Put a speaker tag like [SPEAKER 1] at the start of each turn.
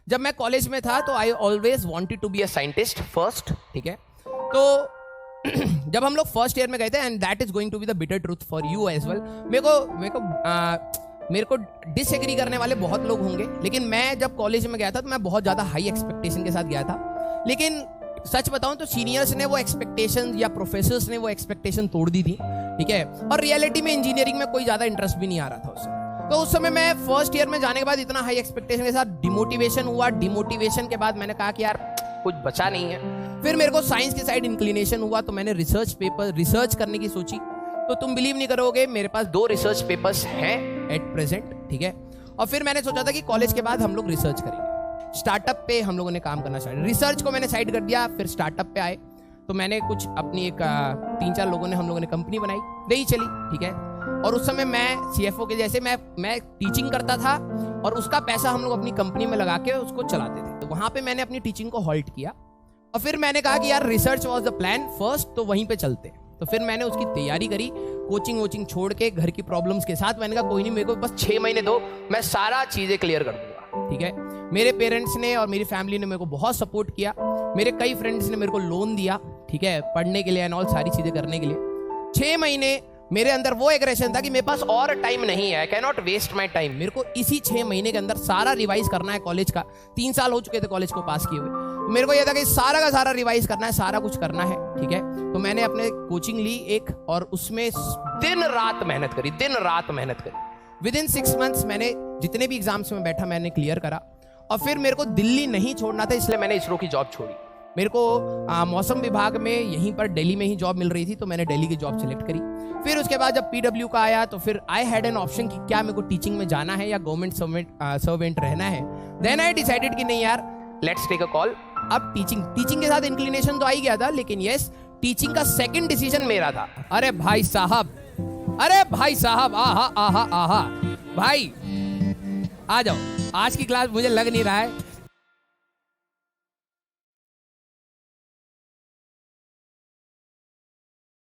[SPEAKER 1] जब मैं कॉलेज में था तो I always wanted to be a scientist first, ठीक है। तो जब हम लोग फर्स्ट ईयर में गए थे, and that is going to be the bitter truth for you as well, मेरे को डिसएग्री करने वाले बहुत लोग होंगे, लेकिन मैं जब कॉलेज में गया था तो मैं बहुत ज़्यादा हाई एक्सपेक्टेशन के साथ गया था। लेकिन सच बताऊं तो सीनियर्स ने वो एक्सपेक्टेशन या प्रोफेसर्स ने वो एक्सपेक्टेशन तोड़ दी थी, ठीक है। और रियलिटी में इंजीनियरिंग में कोई ज़्यादा इंटरेस्ट भी नहीं आ रहा था उससे। तो उस समय मैं फर्स्ट ईयर में जाने के बाद इतना हाई एक्सपेक्टेशन के साथ डिमोटिवेशन हुआ। डिमोटिवेशन के बाद मैंने कहा कि यार कुछ बचा नहीं है। फिर मेरे को साइंस की साइड इंक्लिनेशन हुआ, तो मैंने रिसर्च करने की सोची। तो तुम बिलीव नहीं करोगे, मेरे पास 2 रिसर्च पेपर्स हैं एट प्रेजेंट, ठीक है। और फिर मैंने सोचा था कि कॉलेज के बाद हम लोग रिसर्च करेंगे। स्टार्टअप पे हम लोगों ने काम करना स्टार्ट, रिसर्च को मैंने साइड कर दिया, फिर स्टार्टअप पे आए। तो मैंने कुछ अपनी एक 3-4 लोगों ने हम लोगों ने कंपनी बनाई, नहीं चली, ठीक है। और उस समय मैं CFO के जैसे मैं टीचिंग करता था और उसका पैसा हम लोग अपनी कंपनी में लगा के उसको चलाते थे। तो वहां पे मैंने अपनी टीचिंग को हॉल्ट किया और फिर मैंने कहा कि यार research was the plan first, तो वहीं पे चलते। तो फिर मैंने उसकी तैयारी करी, कोचिंग छोड़ के घर की प्रॉब्लम्स के साथ। मैंने कहा कोई नहीं, मेरे को बस 6 महीने दो, मैं सारा चीजें क्लियर कर दूंगा, ठीक है। मेरे पेरेंट्स ने और मेरी फैमिली ने मेरे को बहुत सपोर्ट किया। मेरे कई फ्रेंड्स ने मेरे को लोन दिया, ठीक है, पढ़ने के लिए एंड ऑल सारी चीजें करने के लिए। 6 महीने मेरे अंदर वो एग्रेशन था कि मेरे पास और टाइम नहीं है, I can not waste my time. मेरे को इसी 6 महीने के अंदर सारा रिवाइज करना है कॉलेज का। 3 साल हो चुके थे कॉलेज को पास किए हुए, तो मेरे को यह था कि सारा का सारा रिवाइज करना है, सारा कुछ करना है, ठीक है। तो मैंने अपने कोचिंग ली एक, और उसमें दिन रात मेहनत करी। विद इन 6 मंथ्स मैंने जितने भी एग्जाम्स में बैठा मैंने क्लियर करा। और फिर मेरे को दिल्ली नहीं छोड़ना था, इसलिए मैंने इसरो की जॉब छोड़ी। मेरे को मौसम विभाग में यहीं पर दिल्ली में ही जॉब मिल रही थी, तो मैंने दिल्ली की जॉब सिलेक्ट करी। फिर उसके बाद जब PW का आया तो फिर आई हैड एन ऑप्शन कि क्या मेरे को टीचिंग में जाना है या गवर्नमेंट सर्वेंट रहना है। देन आई डिसाइडेड कि नहीं यार, लेट्स टेक अ कॉल। अब टीचिंग के साथ इंक्लिनेशन तो आ ही गया था, लेकिन यस, टीचिंग का सेकंड डिसीजन मेरा था। अरे भाई साहब, आहा भाई आ जाओ। आज की क्लास मुझे लग नहीं रहा है